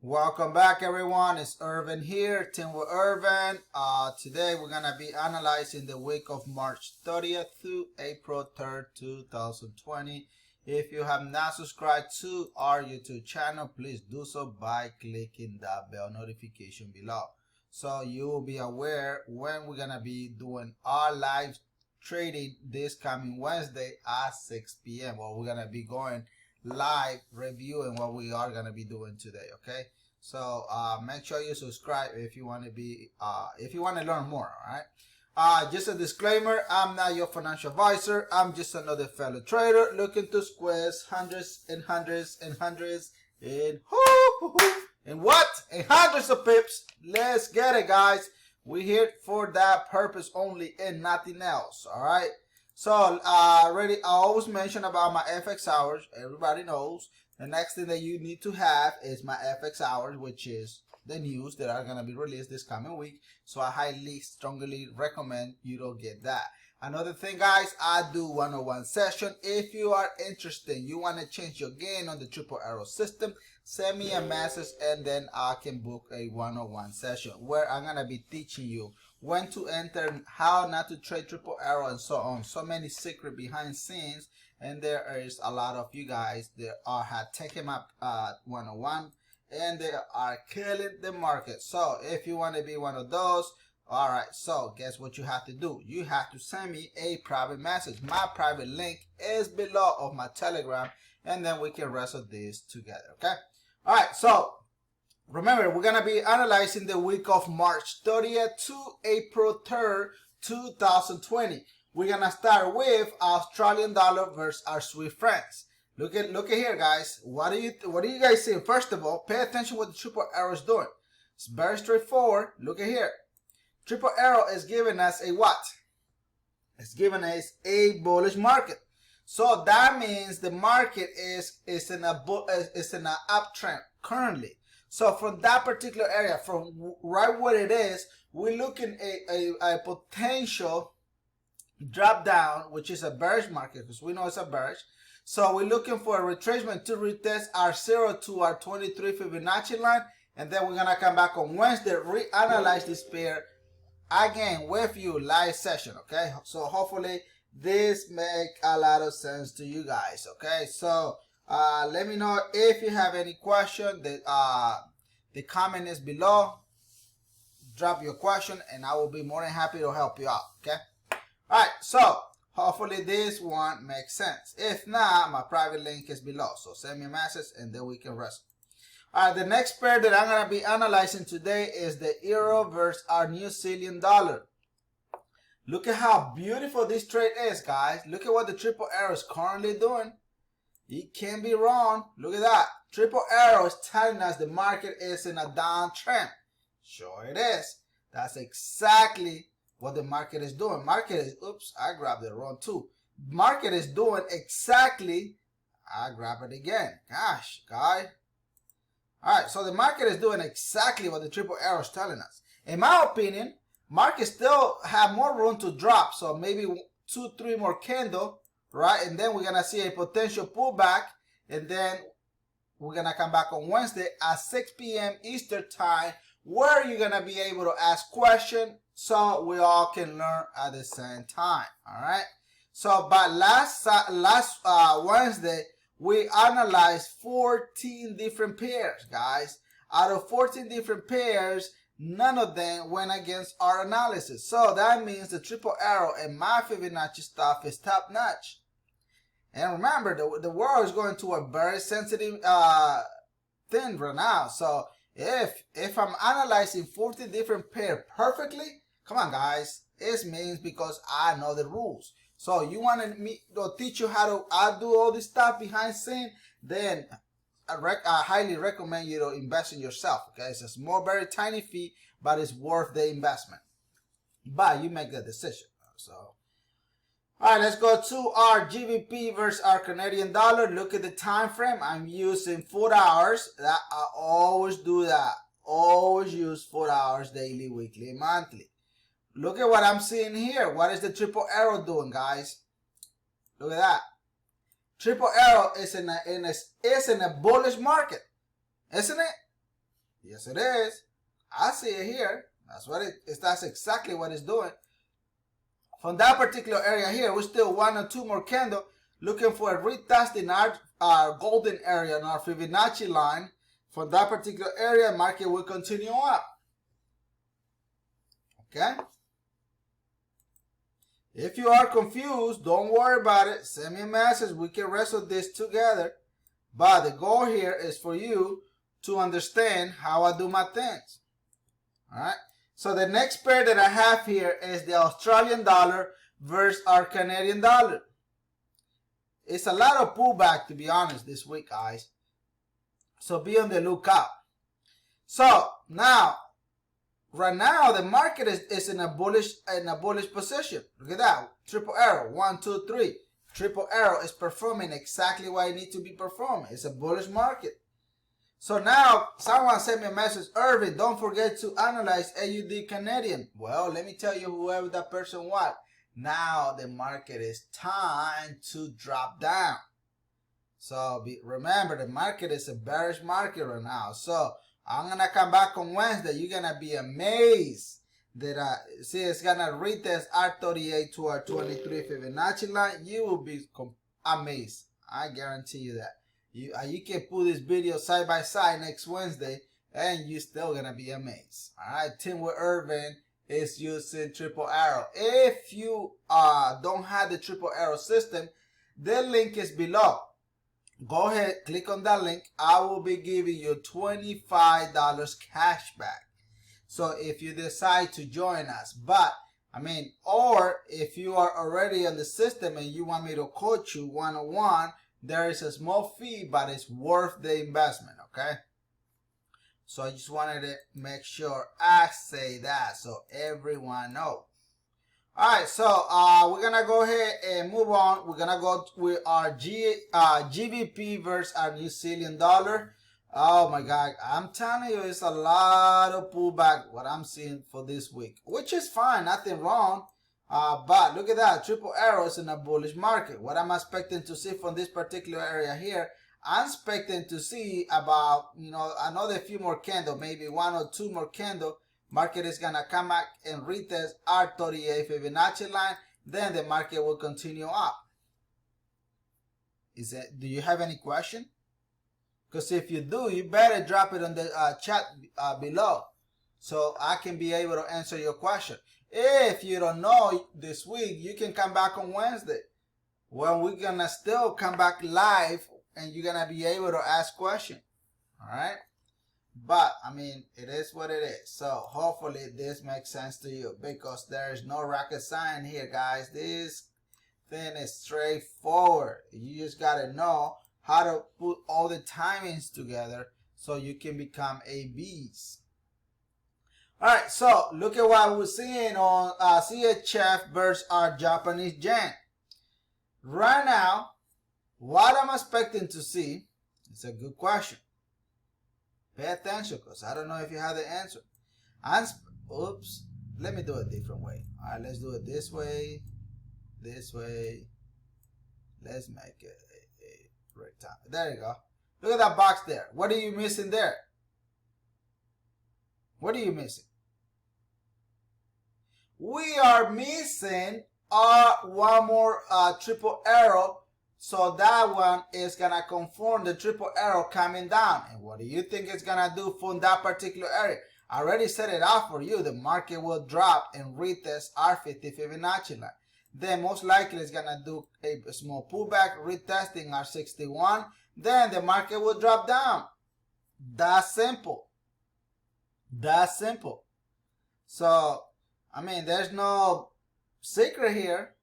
Welcome back, everyone. It's Irvin here, Team with Irvin. Today we're gonna be analyzing the week of March 30th through April 3rd, 2020. If you have not subscribed to our YouTube channel, please do so by clicking that bell notification below, so you will be aware when we're gonna be doing our live trading this coming Wednesday at 6 p.m. Or we're gonna be going live reviewing what we are going to be doing today. Okay, so make sure you subscribe if you want to be if you want to learn more. All right, just a disclaimer, I'm not your financial advisor. I'm just another fellow trader looking to squeeze hundreds and hundreds and hundreds and hundreds of pips. Let's get it, guys. We're here for that purpose only and nothing else. All right. So I always mention about my FX hours. Everybody knows the next thing that you need to have is my FX hours, which is the news that are going to be released this coming week. So I highly, strongly recommend you don't get that. Another thing, guys, I do one-on-one session. If you are interested, you want to change your game on the triple arrow system, send me a message and then I can book a one-on-one session where I'm going to be teaching you when to enter, how not to trade triple arrow, and so on. So many secret behind scenes, and there is a lot of you guys that have taken my one-on-one and they are killing the market. So if you want to be one of those, all right, so guess what you have to do? You have to send me a private message. My private link is below of my Telegram, and then we can wrestle this together. Okay, all right, so remember, we're going to be analyzing the week of March 30th to April 3rd, 2020. We're going to start with Australian dollar versus our Swiss francs. Look at here, guys. What do you guys see? First of all, pay attention what the triple arrow is doing. It's very straightforward. Look at here. Triple arrow is giving us a what? It's giving us a bullish market. So that means the market is in an uptrend currently. So from that particular area, from right where it is, we're looking at a potential drop down, which is a bearish market because we know it's a bearish. So we're looking for a retracement to retest our 0 to our 23 Fibonacci line, and then we're gonna come back on Wednesday, reanalyze this pair again with you live session. Okay, so hopefully this make a lot of sense to you guys. Okay, so let me know if you have any question. The comment is below. Drop your question and I will be more than happy to help you out. Okay, all right, so hopefully this one makes sense. If not, my private link is below, so send me a message and then we can wrestle. All right, the next pair that I'm going to be analyzing today is the euro versus our New Zealand dollar. Look at how beautiful this trade is, guys. Look at what the triple arrow is currently doing. It can't be wrong. Look at that. Triple arrow is telling us the market is in a downtrend. Sure it is. That's exactly what the market is doing. Market is, oops, I grabbed it wrong too. Market is doing exactly, I grab it again. Gosh, guys. Alright, so the market is doing exactly what the triple arrow is telling us. In my opinion, market still have more room to drop. So maybe 2-3 more candle, right? And then we're going to see a potential pullback. And then we're going to come back on Wednesday at 6 p.m. Eastern time, where you're going to be able to ask questions so we all can learn at the same time. Alright. So by last Wednesday, we analyzed 14 different pairs, guys. Out of 14 different pairs, none of them went against our analysis. So that means the triple arrow and my Fibonacci stuff is top notch. And remember, the world is going to a very sensitive thing right now. So if I'm analyzing 14 different pairs perfectly, come on, guys, it means because I know the rules. So you want me to teach you how to do all this stuff behind scene, then I highly recommend you to invest in yourself. Okay, it's a small, very tiny fee, but it's worth the investment. But you make the decision. So, all right, let's go to our GBP versus our Canadian dollar. Look at the time frame. I'm using 4 hours. I always do that. Always use 4 hours daily, weekly, monthly. Look at what I'm seeing here. What is the triple arrow doing, guys? Look at that. Triple arrow is in a bullish market, isn't it? Yes, it is. I see it here. That's what it is. That's exactly what it's doing. From that particular area here, we're still 1 or 2 more candle looking for a retesting our golden area and our Fibonacci line. From that particular area, market will continue up. Okay? If you are confused, don't worry about it. Send me a message. We can wrestle this together. But the goal here is for you to understand how I do my things. Alright? So the next pair that I have here is the Australian dollar versus our Canadian dollar. It's a lot of pullback, to be honest, this week, guys. So be on the lookout. So now, right now, the market is in a bullish position. Look at that. Triple arrow. 1, 2, 3. Triple arrow is performing exactly what it needs to be performing. It's a bullish market. So now, someone sent me a message, Irvin, don't forget to analyze AUD Canadian. Well, let me tell you whoever that person was. Now the market is time to drop down. So remember, the market is a bearish market right now. So I'm going to come back on Wednesday. You're going to be amazed that see it's going to retest R38 to our 23 Fibonacci line. You will be amazed. I guarantee you that. You can put this video side by side next Wednesday and you're still going to be amazed. All right, Team with Irvin is using triple arrow. If you don't have the triple arrow system, the link is below. Go ahead, click on that link. I will be giving you $25 cash back. So if you decide to join us, but I mean, or if you are already on the system and you want me to coach you one-on-one, there is a small fee, but it's worth the investment, okay? So I just wanted to make sure I say that so everyone knows. All right, so we're going to go ahead and move on. We're going to go with our GBP versus our New Zealand dollar. Oh, my God. I'm telling you, it's a lot of pullback, what I'm seeing for this week, which is fine. Nothing wrong. But look at that. Triple arrows in a bullish market. What I'm expecting to see from this particular area here, I'm expecting to see about, another few more candles, maybe 1 or 2 more candles. Market is going to come back and retest R38 Fibonacci line. Then the market will continue up. Do you have any question? Because if you do, you better drop it on the chat below so I can be able to answer your question. If you don't know this week, you can come back on Wednesday when we're going to still come back live and you're going to be able to ask questions. All right? But, I mean, it is what it is. So, hopefully, this makes sense to you because there is no rocket science here, guys. This thing is straightforward. You just got to know how to put all the timings together so you can become ABs. All right, so look at what we're seeing on CHF versus our Japanese yen. Right now, what I'm expecting to see is a good question. Pay attention because I don't know if you have the answer. Oops, let me do it a different way. All right, let's do it this way, this way. Let's make it a rectangle. There you go. Look at that box there. What are you missing there? What are you missing? We are missing one more triple arrow. So that one is going to conform the triple arrow coming down. And what do you think it's going to do from that particular area? I already set it out for you. The market will drop and retest our 50 Fibonacci line. Then most likely it's going to do a small pullback, retesting our 61. Then the market will drop down. That's simple. That's simple. So, I mean, there's no secret here.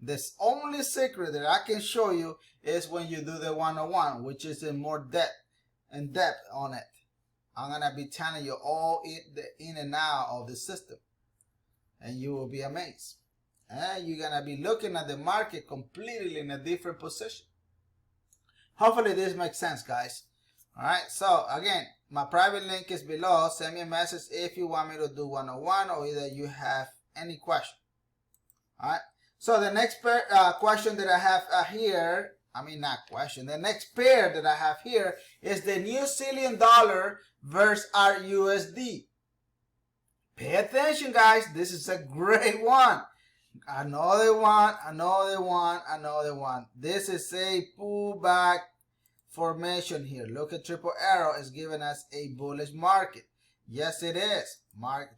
The only secret that I can show you is when you do the one-on-one, which is in more depth on it. I'm going to be telling you all the in and out of the system. And you will be amazed. And you're going to be looking at the market completely in a different position. Hopefully this makes sense, guys. All right. So, again, my private link is below. Send me a message if you want me to do one-on-one or either you have any question. All right. So the next question that I have here not question. The next pair that I have here is the New Zealand dollar versus our USD. Pay attention, guys. This is a great one. Another one, another one, another one. This is a pullback formation here. Look at triple arrow is giving us a bullish market. Yes, it is.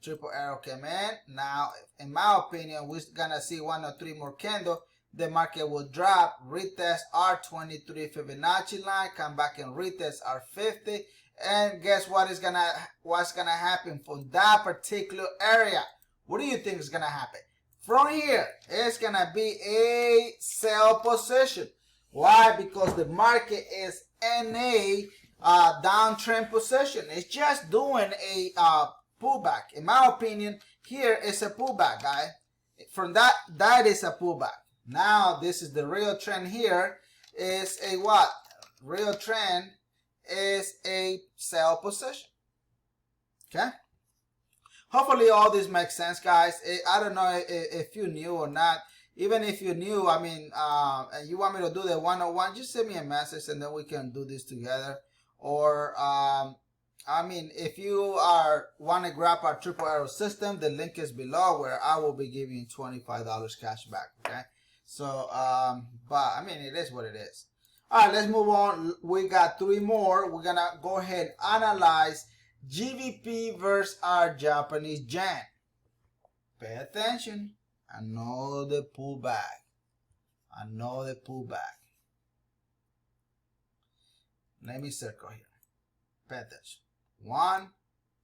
Triple arrow came in. Now, in my opinion, we're gonna see 1 or 3 more candles. The market will drop, retest our 23 Fibonacci line, come back and retest our 50. And guess what's gonna happen from that particular area? What do you think is gonna happen? From here, it's gonna be a sell position. Why? Because the market is in a downtrend position. It's just doing a pullback. In my opinion, here is a pullback, guys. From that is a pullback. Now, this is the real trend here. Is a what? Real trend is a sell position. Okay? Hopefully all this makes sense, guys. I don't know if you knew or not. Even if you knew, and you want me to do the one-on-one, just send me a message and then we can do this together. Or, if you want to grab our triple arrow system, the link is below where I will be giving you $25 cash back, okay? So, but, it is what it is. All right, let's move on. We got 3 more. We're going to go ahead and analyze GBP versus our Japanese yen. Pay attention. Another pullback. Another pullback. Let me circle here. Pay attention. 1,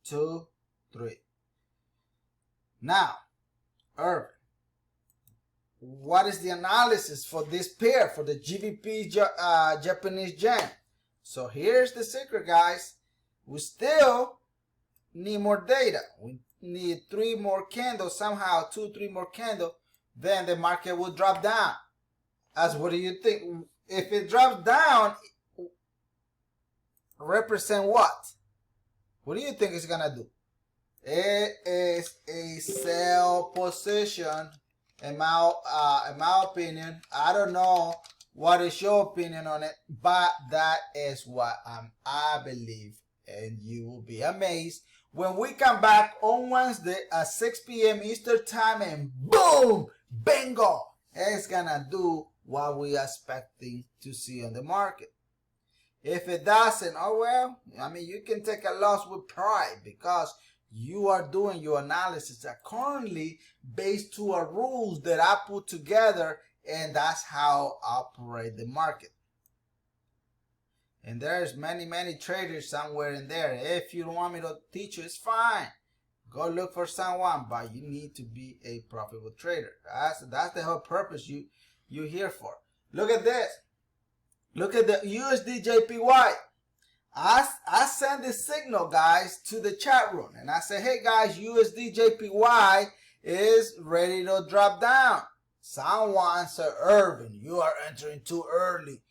2, 3. Now, Irvin, what is the analysis for this pair, for the GBP Japanese yen? So here's the secret, guys. We still need more data. We need 3 more candles, somehow 2, 3 more candles, then the market will drop down. As what do you think? If it drops down, represent what? What do you think it's gonna do? It is a sell position. In my opinion, I don't know what is your opinion on it, but that is what I believe, and you will be amazed when we come back on Wednesday at 6 p.m. Eastern time, and boom, bingo, it's gonna do what we are expecting to see on the market. If it doesn't, oh well, you can take a loss with pride because you are doing your analysis accordingly based to a rules that I put together, and that's how I operate the market. And there's many traders somewhere in there. If you don't want me to teach you, it's fine. Go look for someone, but you need to be a profitable trader. That's the whole purpose you're here for. Look at this. Look at the USD JPY. I send this signal, guys, to the chat room, and I say, hey guys, USD JPY is ready to drop down. Someone said, Irvin, you are entering too early.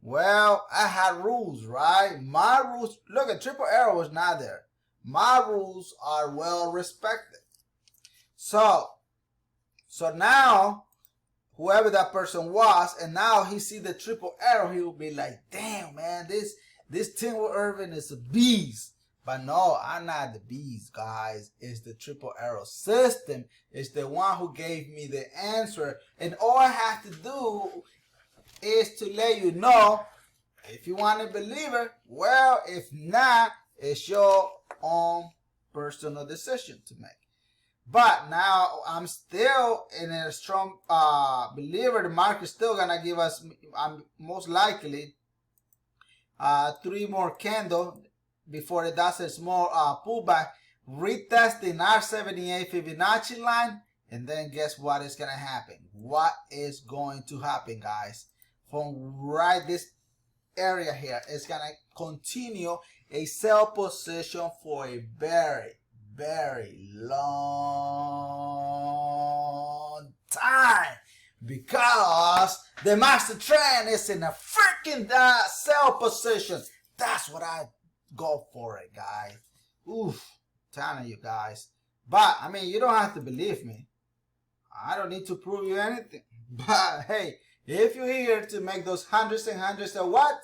Well, I had rules, right? My rules, look at triple arrow was not there. My rules are well respected. So now, whoever that person was, and now he see the triple arrow, he will be like, damn, man, this Tim Irvin is a beast. But no, I'm not the beast, guys. It's the triple arrow system. It's the one who gave me the answer. And all I have to do is to let you know, if you want to believe it, well, if not, it's your own personal decision to make. But now I'm still in a strong believer. The market's still gonna give us, most likely, 3 more candles before it does a small pullback, retesting our 78 Fibonacci line, and then guess what is gonna happen? What is going to happen, guys? From right this area here, it's gonna continue a sell position for a very long time, because the master trend is in a freaking sell position. That's what I go for it, guys. Oof, telling you guys. But you don't have to believe me. I don't need to prove you anything. But hey, If you're here to make those hundreds and hundreds of what?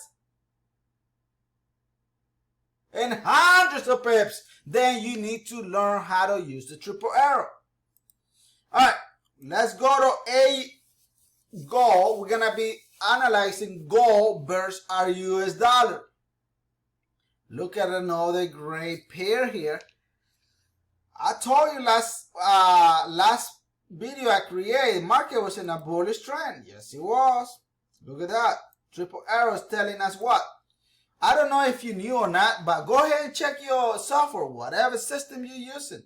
And hundreds of pips, then you need to learn how to use the triple arrow. All right, let's go to a gold. We're gonna be analyzing gold versus our US dollar. Look at another great pair here. I told you last video I created, market was in a bullish trend. Yes, it was. Look at that. Triple arrows telling us what? I don't know if you knew or not, but go ahead and check your software, whatever system you're using.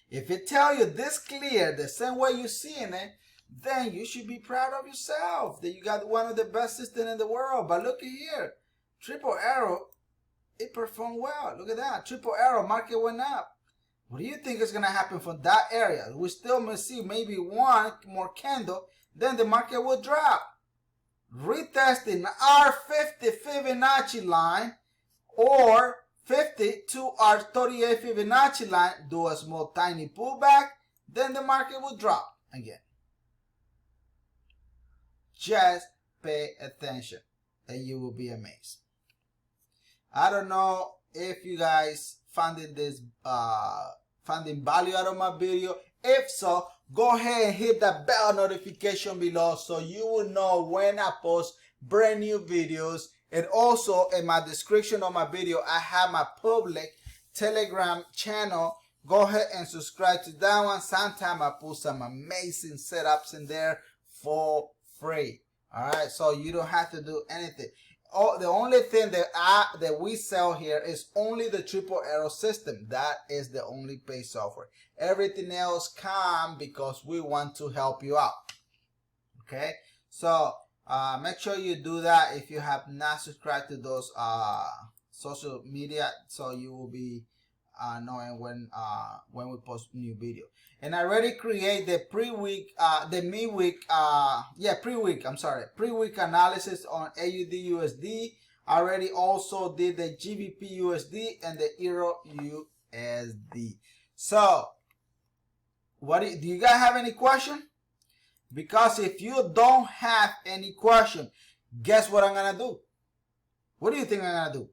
If it tells you this clear, the same way you're seeing it, then you should be proud of yourself that you got one of the best systems in the world. But look at here. Triple arrow, it performed well. Look at that. Triple arrow, market went up. What do you think is going to happen from that area? We still may see maybe one more candle, then the market will drop. Retesting our 50 Fibonacci line or 50 to our 38 Fibonacci line, do a small tiny pullback, then the market will drop again. Just pay attention and you will be amazed. I don't know if you guys finding this finding value out of my video. If so, go ahead and hit the bell notification below so you will know when I post brand new videos. And also in my description of my video, I have my public Telegram channel. Go ahead and subscribe to that one. Sometimes I put some amazing setups in there for free. All right, so you don't have to do anything. Oh, the only thing that we sell here is only the triple arrow system. That is the only paid software. Everything else comes because we want to help you out. Okay, so make sure you do that if you have not subscribed to those social media, so you will be knowing when we post new video. And I already create the pre-week, pre-week analysis on AUD USD. I already also did the GBP USD and the Euro USD. So, do you guys have any question? Because if you don't have any question, guess what I'm gonna do? What do you think I'm gonna do?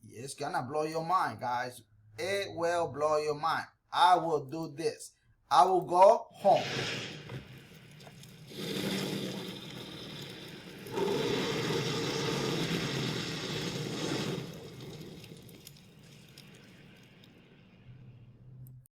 It's gonna blow your mind, guys. It will blow your mind. I will do this. I will go home.